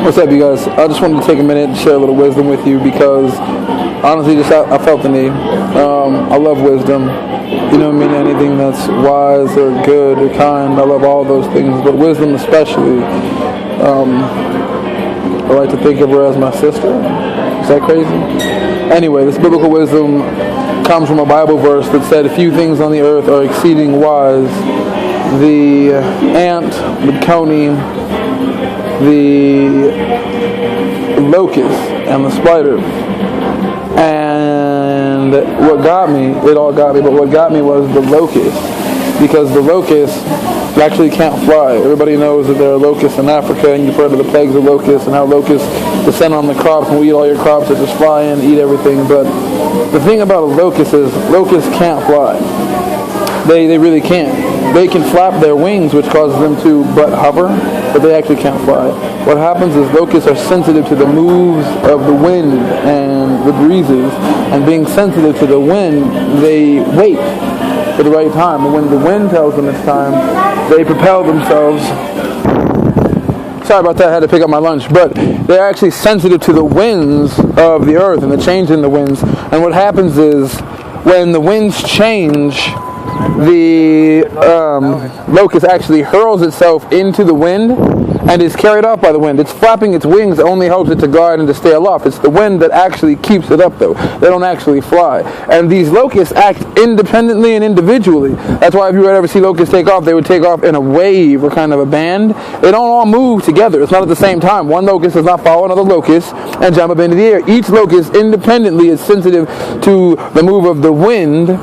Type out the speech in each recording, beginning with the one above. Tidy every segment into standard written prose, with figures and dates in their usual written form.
What's up, you guys? I just wanted to take a minute and share a little wisdom with you because honestly, I felt the need. I love wisdom. You know, anything that's wise or good or kind. I love all those things, but wisdom especially. I like to think of her as my sister. Is that crazy? Anyway, this biblical wisdom comes from a Bible verse that said, "Few things on the earth are exceeding wise. The ant, the coney, the locust, and the spider." And what got me, it all got me, but what got me was the locust. Because the locust actually can't fly. Everybody knows that there are locusts in Africa, and you've heard of the plagues of locusts and how locusts descend on the crops and will eat all your crops or just fly in and eat everything. But the thing about a locust is locusts can't fly. They really can't. They can flap their wings, which causes them to but hover, but they actually can't fly. What happens is locusts are sensitive to the moves of the wind and the breezes, and being sensitive to the wind, they wait for the right time. And when the wind tells them it's time, they propel themselves. Sorry about that, I had to pick up my lunch. But they're actually sensitive to the winds of the earth and the change in the winds. And what happens is, when the winds change, the locust actually hurls itself into the wind and is carried off by the wind. It's flapping its wings only helps it to guard and to stay aloft. It's the wind that actually keeps it up, though. They don't actually fly. And these locusts act independently and individually. That's why if you would ever see locusts take off, they would take off in a wave or kind of a band. They don't all move together. It's not at the same time. One locust does not follow another locust and jump up into the air. Each locust independently is sensitive to the move of the wind,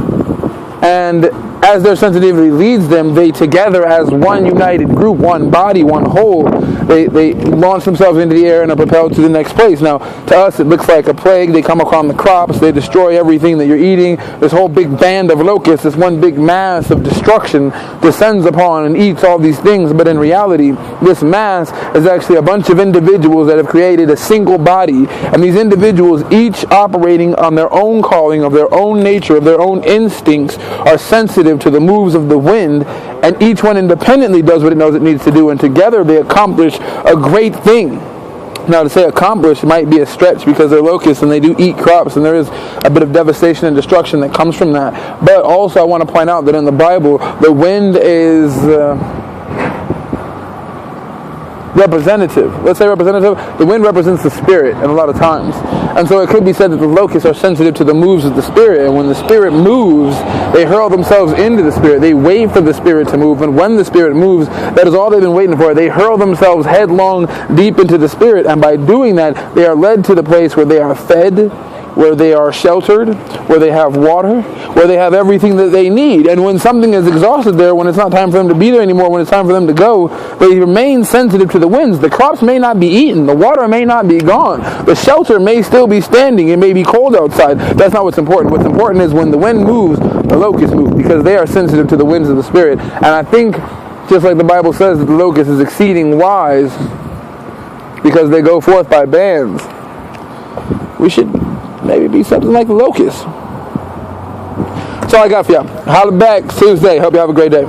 and as their sensitivity leads them, they together as one united group, one body, one whole, they launch themselves into the air and are propelled to the next place. Now, to us, it looks like a plague. They come upon the crops. They destroy everything that you're eating. This whole big band of locusts, this one big mass of destruction, descends upon and eats all these things. But in reality, this mass is actually a bunch of individuals that have created a single body. And these individuals, each operating on their own calling, of their own nature, of their own instincts, are sensitive to the moves of the wind, and each one independently does what it knows it needs to do, and together they accomplish a great thing. Now, to say accomplish might be a stretch because they're locusts and they do eat crops, and there is a bit of devastation and destruction that comes from that. But also I want to point out that in the Bible, the wind is representative. Let's say representative. The wind represents the spirit, and a lot of times. And so it could be said that the locusts are sensitive to the moves of the spirit, and when the spirit moves, they hurl themselves into the spirit. They wait for the spirit to move, and when the spirit moves, that is all they've been waiting for. They hurl themselves headlong deep into the spirit, and by doing that, they are led to the place where they are fed, where they are sheltered, where they have water, where they have everything that they need. And when something is exhausted there, when it's not time for them to be there anymore, when it's time for them to go, they remain sensitive to the winds. The crops may not be eaten. The water may not be gone. The shelter may still be standing. It may be cold outside. That's not what's important. What's important is when the wind moves, the locusts move, because they are sensitive to the winds of the Spirit. And I think, just like the Bible says, that the locust is exceeding wise because they go forth by bands. We should maybe be something like the locust. That's all I got for y'all. Holla back Tuesday. Hope you have a great day.